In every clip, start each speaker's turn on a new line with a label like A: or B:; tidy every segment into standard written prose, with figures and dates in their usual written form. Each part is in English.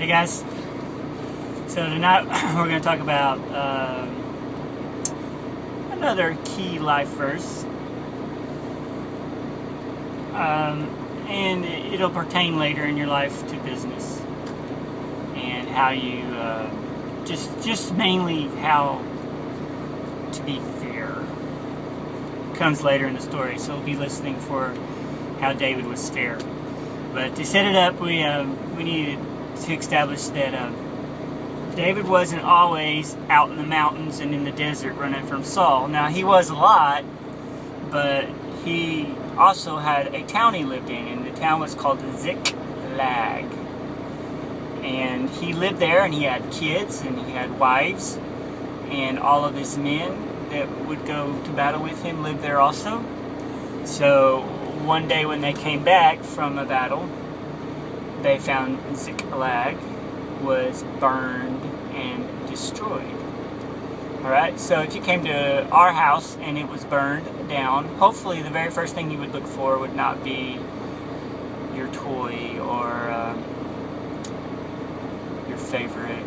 A: Hey guys, so tonight we're going to talk about another key life verse, and it'll pertain later in your life to business and how you just mainly how to be fair. Comes later in the story, so we'll be listening for how David was fair. But to set it up, we needed to establish that David wasn't always out in the mountains and in the desert running from Saul. Now, he was a lot, but he also had a town he lived in, and the town was called Ziklag. And he lived there, and he had kids, and he had wives, and all of his men that would go to battle with him lived there also. So one day when they came back from a battle, they found Ziklag was burned and destroyed. Alright, so if you came to our house and it was burned down, hopefully the very first thing you would look for would not be your toy or your favorite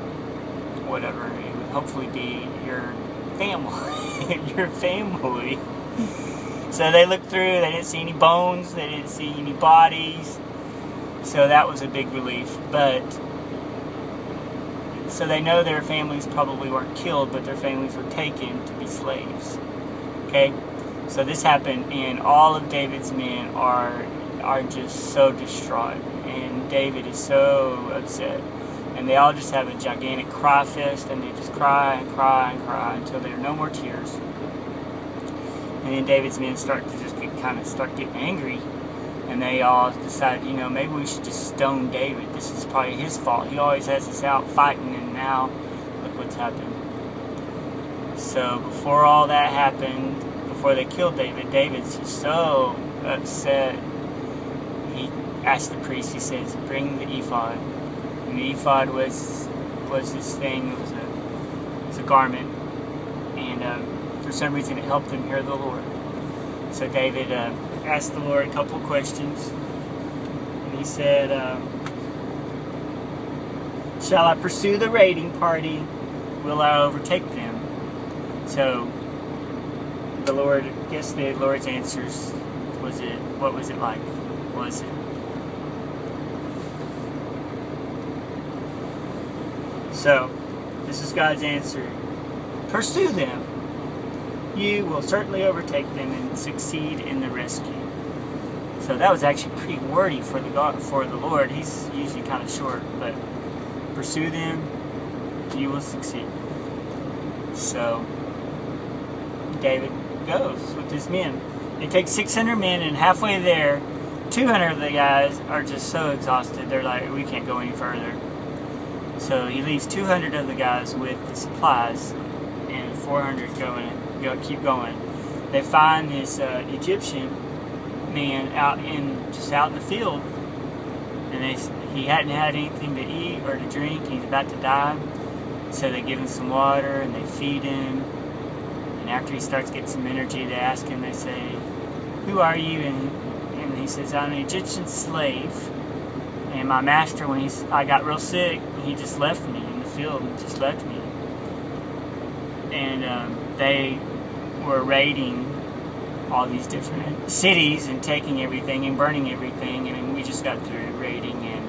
A: whatever. It would hopefully be your family. Your family. So they looked through, they didn't see any bones, they didn't see any bodies. So that was a big relief. But so they know their families probably weren't killed, but their families were taken to be slaves. Okay? So this happened, and all of David's men are just so distraught. And David is so upset. And they all just have a gigantic cry fest, and they just cry and cry and cry until there are no more tears. And then David's men start to just start getting angry, and they all decide, maybe we should just stone David. This is probably his fault. He always has us out fighting, and now look what's happened. So before all that happened, before they killed David, David's just so upset. He asked the priest. He says, "Bring the ephod." And the ephod was this thing. It was a garment, and for some reason it helped him hear the Lord. So David asked the Lord a couple of questions, and he said, "Shall I pursue the raiding party? Will I overtake them?" So the Lord's answers what was it like? Was it? So, this is God's answer. Pursue them. You will certainly overtake them and succeed in the rescue. So that was actually pretty wordy for the Lord. He's usually kind of short, but pursue them, you will succeed. So David goes with his men. They take 600 men, and halfway there, 200 of the guys are just so exhausted. They're like, we can't go any further. So he leaves 200 of the guys with the supplies, and 400 keep going. They find this Egyptian man out in the field, and he hadn't had anything to eat or to drink, and he's about to die. So they give him some water, and they feed him. And after he starts getting some energy, they ask him, they say, "Who are you?" And he says, "I'm an Egyptian slave. And my master, when I got real sick, he just left me in the field and just left me." And they were raiding all these different cities and taking everything and burning everything. And we just got through raiding and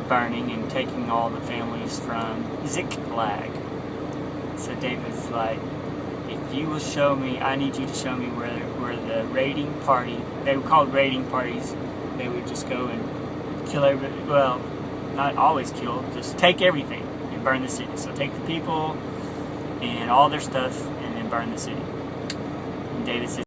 A: burning and taking all the families from Ziklag. So David's like, if you will show me, I need you to show me where the raiding party, they were called raiding parties, they would just go and kill everybody. Well, not always kill, just take everything and burn the city. So take the people and all their stuff and then burn the city. And David says,